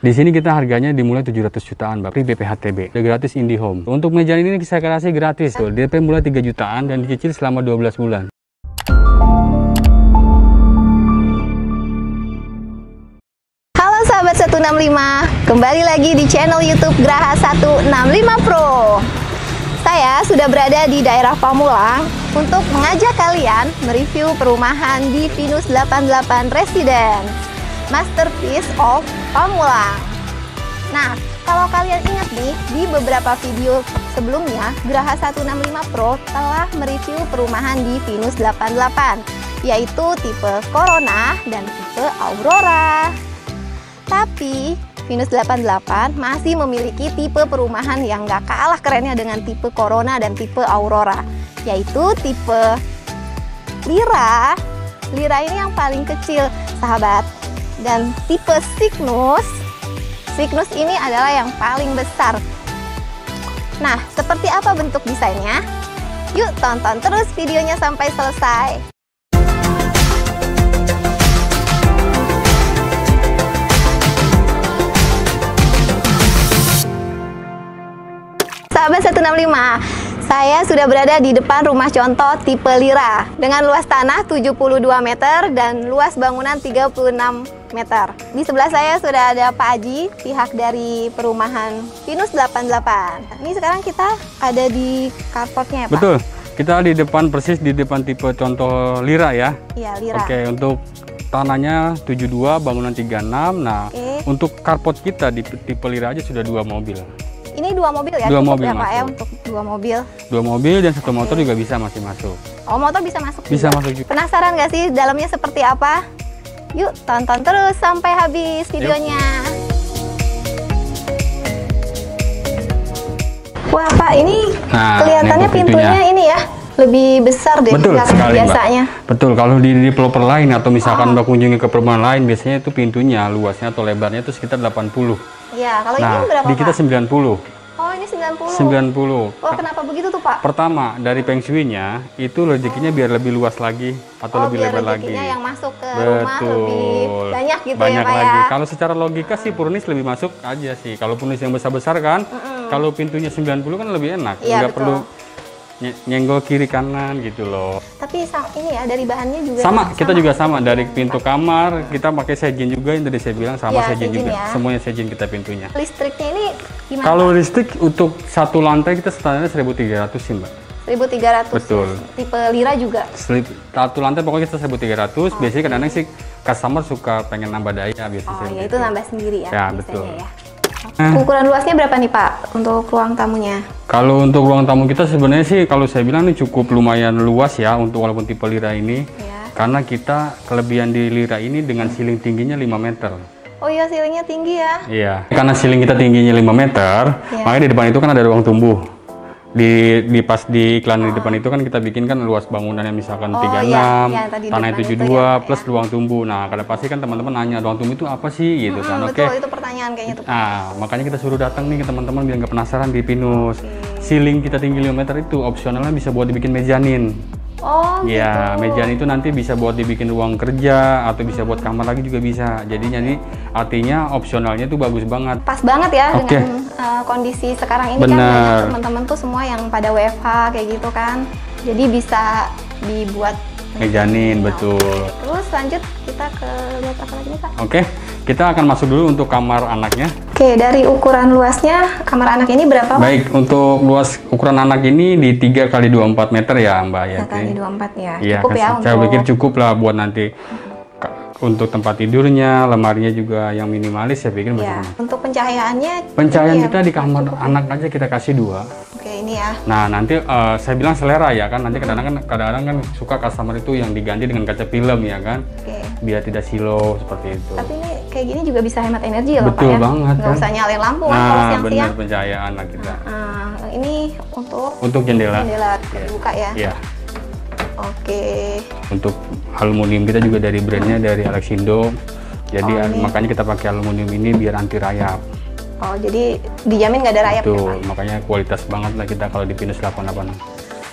Di sini kita harganya dimulai 700 jutaan, Mbak. BPHTB. Udah gratis IndiHome. Untuk meja ini saya kasih gratis. Tuh, DP mulai 3 jutaan dan dicicil selama 12 bulan. Halo sahabat 165, kembali lagi di channel YouTube Graha 165 Pro. Saya sudah berada di daerah Pamulang untuk mengajak kalian mereview perumahan di Pinus 88 Residence, Masterpiece of Pamulang. Nah, kalau kalian ingat nih, di beberapa video sebelumnya, Graha 165 Pro telah mereview perumahan di Pinus 88, yaitu tipe Corona dan tipe Aurora. Tapi Pinus 88 masih memiliki tipe perumahan yang gak kalah kerennya dengan tipe Corona dan tipe Aurora, yaitu tipe Lira. Lira ini yang paling kecil, sahabat. Dan tipe Cygnus ini adalah yang paling besar. Nah, seperti apa bentuk desainnya? Yuk tonton terus videonya sampai selesai. Sahabat 165, saya sudah berada di depan rumah contoh tipe Lira dengan luas tanah 72 meter dan luas bangunan 36 meter. Di sebelah saya sudah ada Pak Aji, pihak dari perumahan Pinus 88. Ini sekarang kita ada di carportnya ya, Pak? Betul, kita di depan, persis di depan tipe contoh Lira ya. Iya, Lira. Oke, untuk tanahnya 72, bangunan 36. Nah, untuk carport kita di tipe Lira aja sudah 2 mobil. Ini 2 mobil ya? 2 mobil ya, Pak, ya, masuk. untuk 2 mobil. 2 mobil dan 1 motor juga bisa masih masuk. Oh, motor bisa masuk Bisa juga. masuk juga. Penasaran nggak sih dalamnya seperti apa? Yuk tonton terus sampai habis videonya. Wah, Pak, ini kelihatannya ini pintunya ini ya lebih besar deh. Betul sekali, biasanya. Mbak. Betul, kalau di developer lain atau misalkan Mbak kunjungi ke perumahan lain, biasanya itu pintunya luasnya atau lebarnya itu sekitar 80. Iya, kalau Nah, ini berapa, di kita Pak? 90. Oh, ini 90. 90. Oh, kenapa begitu tuh, Pak? Pertama, dari Feng Shui-nya itu rezekinya biar lebih luas lagi atau lebih lebar lagi. Biar yang masuk ke rumah lebih banyak gitu banyak ya, Pak lagi. ya. Kalau secara logika sih Purnis lebih masuk aja sih. Kalau Purnis yang besar-besar kan, kalau pintunya 90 kan lebih enak. Iya, Nggak perlu nyenggol kiri kanan gitu loh. Tapi ini ya dari bahannya juga sama kita juga sama dari pintu kamar kita pakai sejin juga yang tadi saya bilang sama ya, sejin juga ya. Semuanya sejin kita pintunya. Listriknya ini gimana? Kalau listrik untuk satu lantai kita standarnya 1.300 sih, Mbak. 1.300. Betul. Tipe Lira juga. Satu lantai pokoknya kita 1.300. Biasanya kadang-kadang sih customer suka pengen nambah daya biasanya. Oh ya, itu nambah sendiri ya. Ya, betul. Ya. Ukuran luasnya berapa nih, Pak, untuk ruang tamunya? Kalau untuk ruang tamu kita sebenarnya sih kalau saya bilang ini cukup lumayan luas ya untuk walaupun tipe Lira ini. Ya. Karena kita kelebihan di Lira ini dengan ceiling tingginya 5 meter. Oh iya, ceilingnya tinggi ya. Iya, karena ceiling kita tingginya 5 meter, makanya di depan itu kan ada ruang tumbuh. Pas di iklan di depan itu kan kita bikin kan luas bangunannya misalkan 36, tanah 72 plus ruang tumbuh. Nah, kadang pasti kan teman-teman nanya ruang tumbuh itu apa sih gitu kan. Betul, itu pertanyaan kayaknya tuh. Nah, makanya kita suruh datang nih ke teman-teman biar nggak penasaran di Pinus. Ceiling kita tinggi 5 meter itu opsionalnya bisa buat dibikin mezanin. Oh, ya, gitu. meja itu nanti bisa buat dibikin ruang kerja atau bisa buat kamar lagi juga bisa. Jadi artinya opsionalnya itu bagus banget. Pas banget ya dengan kondisi sekarang ini. Kan banyak teman-teman tuh semua yang pada WFH kayak gitu kan. Jadi bisa dibuat mezanin, betul. Terus lanjut kita ke lihat apa lagi nih, Pak? Oke, kita akan masuk dulu untuk kamar anaknya. Oke, dari ukuran luasnya kamar anak ini berapa, Pak? Baik, untuk luas ukuran anak ini di 3 x 24 meter ya, Mbak ya. 3 x 24 ya. Iya, cukup ya saya pikir cukup lah buat nanti untuk tempat tidurnya, lemarinya juga yang minimalis saya pikir masih. Untuk pencahayaannya? Pencahayaan kita di kamar anak aja kita kasih 2. Oke, ini ya. Nah, nanti saya bilang selera ya kan. Nanti kadang-kadang kan suka customer itu yang diganti dengan kaca film ya kan. Biar tidak silo seperti itu. Tapi ini kayak gini juga bisa hemat energi ya, Pak ya. Betul banget kan. Nggak usah nyalain lampu kan kalau siang-siang. Benar, pencahayaan anak kita. Ini untuk jendela. Jendela dibuka ya. Iya. Oke. Untuk aluminium kita juga dari brandnya dari Alexindo. Jadi makanya kita pakai aluminium ini biar anti rayap. Oh, jadi dijamin nggak ada rayap ya, Pak? Makanya kualitas banget lah kita kalau di Pinus 88.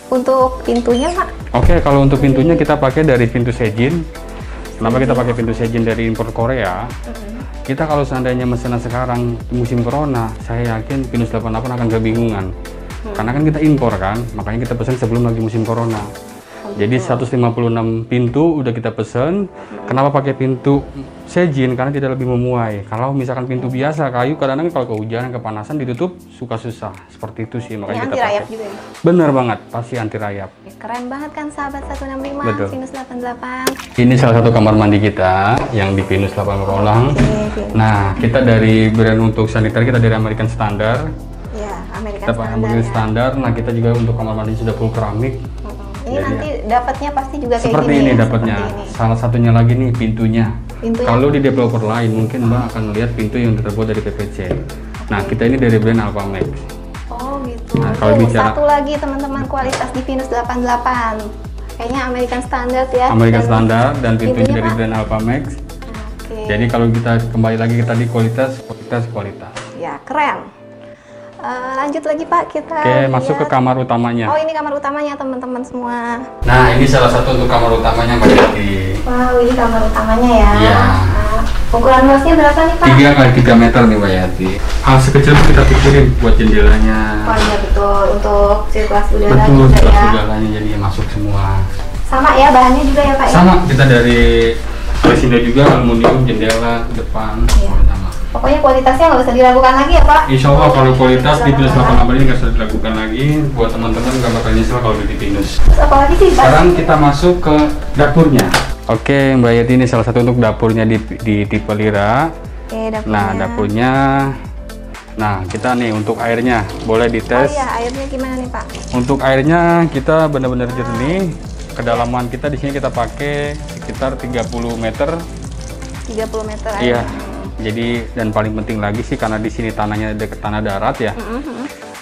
Untuk pintunya, Pak? Oke, kalau untuk pintunya kita pakai dari pintu Sejin. Kenapa kita pakai pintu Sejin dari impor Korea? kita kalau seandainya mesenan sekarang musim corona, saya yakin Pinus 88 akan kebingungan. Karena kan kita impor kan, makanya kita pesan sebelum lagi musim corona. Jadi 156 pintu udah kita pesen. Kenapa pakai pintu sejin? Karena tidak lebih memuai. Kalau misalkan pintu biasa kayu, kadang-kadang kalau kehujanan, kepanasan ditutup suka susah. Seperti itu sih, makanya kita anti rayap pakai. juga ya? Bener banget, pasti anti rayap. Keren banget kan sahabat 165 Betul. Pinus 88. Ini salah satu kamar mandi kita yang di Pinus 8 Rolang. Oke. Nah, kita dari brand untuk saniter kita dari American Standard. Ya, American Kita pakai Standard American ya. Standard. Nah, kita juga untuk kamar mandi sudah full keramik. Ini Jadi nanti dapatnya pasti juga kayak seperti gini ini ya, dapatnya. seperti ini. Salah satunya lagi nih pintunya. Pintunya? Kalau di developer lain mungkin Mbak akan lihat pintu yang terbuat dari PVC. Nah, kita ini dari brand Alphamax. Oh gitu. Nah, kalau Tuh, bicara- satu lagi teman-teman kualitas di Pinus 88. Kayaknya American Standard ya. American Dan Standard dan pintunya pintunya, dari Pak? brand Alphamax. Oke. Jadi kalau kita kembali lagi kita di kualitas. Ya, keren. Lanjut lagi Pak, kita Oke, masuk ke lihat. kamar utamanya. Oh, ini kamar utamanya teman-teman semua. Nah, ini salah satu untuk kamar utamanya Mbak Yati. Wow, ini kamar utamanya ya. Iya. Ukuran luasnya berapa nih Pak? 3 kali 3 meter nih Mbak Yati. Hal sekecil itu kita pikirin buat jendelanya. Oh iya betul, untuk sirkulasi udara Betul, juga sirkulasi ya. udaranya jadi masuk semua. Sama ya bahannya juga ya Pak ya? Sama, kita dari Resindo juga, aluminium, jendela, depan, Iya. semua sama. Pokoknya kualitasnya nggak usah diragukan lagi ya Pak? Insya Allah kalau kualitas di Pinus 88 ini nggak usah dilakukan lagi. Buat teman-teman nggak bakal nyesel kalau beli di Pinus. Terus apalagi sih Pak? Sekarang kita masuk ke dapurnya. Oke Mbak Yati, ini salah satu untuk dapurnya di tipe Lira. Oke, dapurnya. Nah dapurnya, nah kita nih untuk airnya boleh Oh dites. iya, airnya gimana nih Pak? Untuk airnya kita benar-benar jernih. Kedalaman kita di sini kita pakai sekitar 30 meter. 30 meter air. Iya. Jadi dan paling penting lagi sih karena di sini tanahnya dekat tanah darat ya.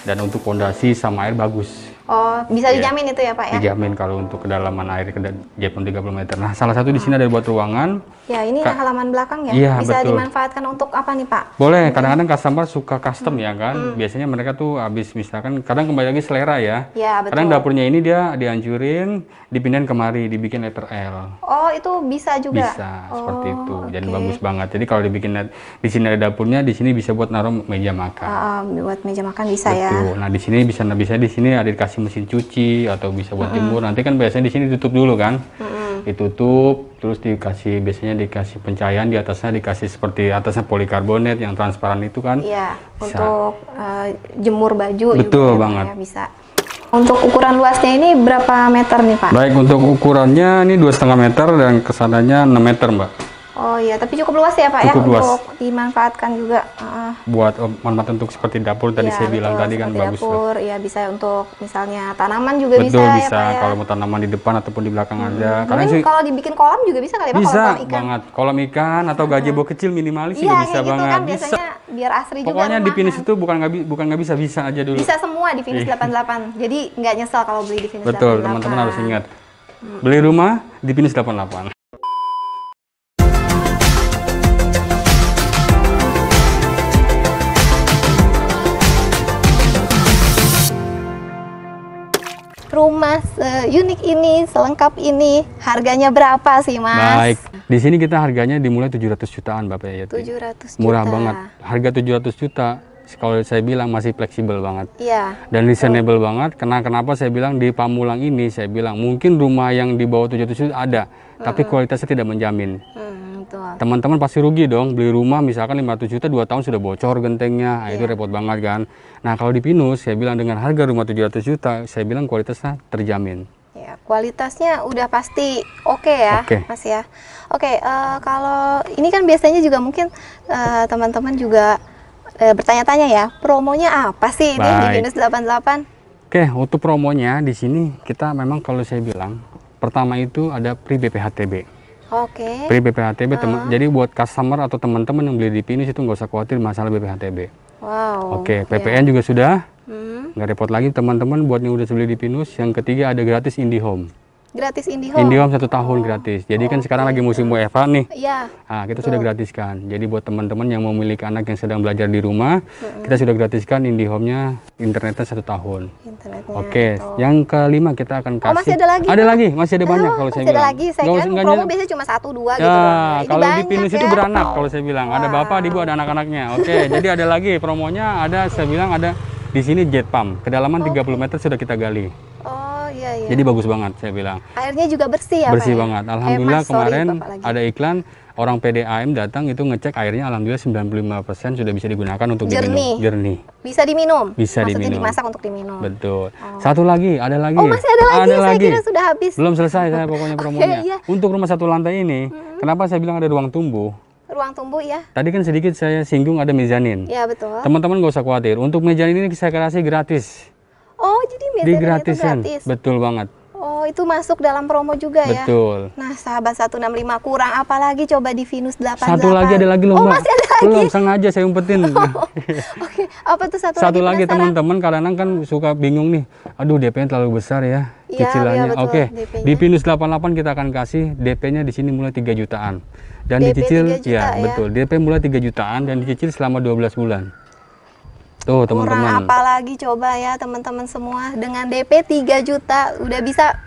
Dan untuk pondasi sama air bagus. Oh, bisa Iya. dijamin itu ya Pak ya? Dijamin kalau untuk kedalaman air ke jepang 30 meter. Nah, salah satu di sini ada buat ruangan. Ya, ini halaman belakang ya? Iya, Bisa betul. dimanfaatkan untuk apa nih Pak? Boleh, kadang-kadang customer suka custom ya kan. Biasanya mereka tuh habis misalkan kadang kembali lagi selera ya. Ya, betul. Kadang dapurnya ini dia dihancurin, dipindahin kemari, dibikin letter L. Oh, itu bisa juga? Bisa seperti itu. Jadi oke. bagus banget. Jadi kalau dibikin di sini ada dapurnya, di sini bisa buat naruh meja makan. Buat meja makan bisa ya? Betul. Nah, di sini bisa di sini ada dikasih mesin cuci atau bisa buat jemur. Nanti kan biasanya di sini ditutup dulu kan. Ditutup, terus biasanya dikasih pencahayaan, di atasnya dikasih seperti atasnya polikarbonat yang transparan itu kan. Iya, Bisa. untuk jemur baju Betul juga banget. ya, bisa. Untuk ukuran luasnya ini berapa meter nih Pak? Baik, untuk ukurannya ini 2,5 meter dan kesananya 6 meter Mbak. Oh iya, tapi cukup luas ya Pak ya? Cukup luas. Untuk dimanfaatkan juga. Buat manfaat untuk seperti dapur tadi Iya, saya bilang betul, tadi kan seperti bagus loh. dapur, ya bisa untuk misalnya tanaman juga Betul, bisa, bisa ya Pak ya? kalau mau tanaman di depan ataupun di belakang ada. Karena Mungkin sih kalau dibikin kolam juga bisa kali ya Pak? bisa Kolam ikan. banget. Kolam ikan atau gazebo kecil minimalis Iya, juga bisa kayak gitu banget. kan Bisa. biasanya biar asri juga Pokoknya di rumahan. Pinus itu bukan nggak bisa aja dulu. Bisa semua di Pinus 88. Jadi nggak nyesel kalau beli di Pinus 88. Betul, teman-teman harus ingat. Beli rumah di Pinus 88. Rumah seunik ini, selengkap ini, harganya berapa sih Mas? Baik, di sini kita harganya dimulai 700 jutaan Bapak ya. 700 juta. Murah banget. Harga 700 juta kalau saya bilang masih fleksibel banget. Iya. Dan reasonable banget. Kenapa saya bilang di Pamulang ini saya bilang mungkin rumah yang di bawah 700 juta ada, tapi kualitasnya tidak menjamin. Betul. Teman-teman pasti rugi dong beli rumah misalkan 500 juta 2 tahun sudah bocor gentengnya. Nah, itu repot banget kan. Nah, kalau di Pinus saya bilang dengan harga rumah 700 juta, saya bilang kualitasnya terjamin. Ya, kualitasnya udah pasti oke ya, Oke. Mas ya. Oke, kalau ini kan biasanya juga mungkin teman-teman juga bertanya-tanya ya, promonya apa sih ini di Baik. Pinus 88? Oke, untuk promonya di sini kita memang kalau saya bilang pertama itu ada free BPHTB. Oke. Free BPHTB jadi buat customer atau teman-teman yang beli di Pinus itu nggak usah khawatir masalah BPHTB. Wow. Oke, ya. PPN juga sudah. Hmm. Nggak repot lagi teman-teman buat yang udah beli di Pinus. Yang ketiga ada gratis IndiHome. Gratis IndiHome. IndiHome 1 tahun gratis. Jadi kan sekarang lagi musim WFH nih. Iya. Nah, kita sudah gratiskan. Jadi buat teman-teman yang mau memiliki anak yang sedang belajar di rumah, kita sudah gratiskan IndiHome-nya, internetnya 1 tahun. Internetnya. Oke, yang kelima kita akan kasih. masih ada lagi? Ada lagi, masih ada banyak kalau saya masih ada bilang. lagi. Saya kira promo biasanya cuma 1, 2 gitu. Ya, Ini kalau di banyak Pinus ya. itu beranak kalau saya bilang. Ada bapak, ibu, ada anak-anaknya. Oke, jadi ada lagi promonya, ada saya bilang ada di sini jet pump. Kedalaman 30 meter sudah kita gali. Oh, iya iya. Jadi bagus banget saya bilang. Airnya juga bersih ya, Bersih Pak, ya? banget. Alhamdulillah Mas, kemarin Bapak lagi. ada iklan orang PDAM datang itu ngecek airnya, alhamdulillah 95% sudah bisa digunakan untuk diminum. Jernih. Bisa diminum? Bisa Maksudnya diminum. dimasak untuk diminum? Betul. Satu lagi, ada lagi. Oh, masih ada lagi? Saya kira sudah habis. Belum selesai saya pokoknya promonya. Iya. Untuk rumah 1 lantai ini, kenapa saya bilang ada ruang tumbuh? Ruang tumbuh ya? Tadi kan sedikit saya singgung ada mezanin. Ya, betul. Teman-teman gak usah khawatir. Untuk mezanin ini saya kasih gratis. Oh, jadi mezanin itu Digratisin. gratis? Betul banget. Oh, itu masuk dalam promo juga ya? Betul. Nah, sahabat 165 kurang apa lagi coba di Venus 88? Satu lagi ada lagi loh, Oh, Mbak. masih ada lagi? Belum, sengaja saya umpetin. Oke, apa tuh Satu lagi penasaran? teman-teman kadang-kadang kan suka bingung nih. Aduh, DP-nya terlalu besar ya, Iya, cicilannya. iya, betul, Oke, DP-nya. di Pinus 88 kita akan kasih DP-nya di sini mulai 3 jutaan. Dan DP dicicil 3 juta ya? betul. DP mulai 3 jutaan dan dicicil selama 12 bulan. Tuh, Kurang teman-teman. apa lagi coba ya teman-teman semua, dengan DP 3 juta udah bisa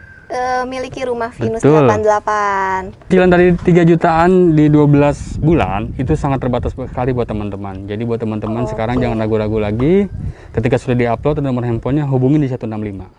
miliki rumah Venus Betul. 88. Cicilan dari 3 jutaan di 12 bulan itu sangat terbatas sekali buat teman-teman. Jadi buat teman-teman sekarang jangan ragu-ragu lagi. Ketika sudah diupload nomor handphonenya, hubungin di 165.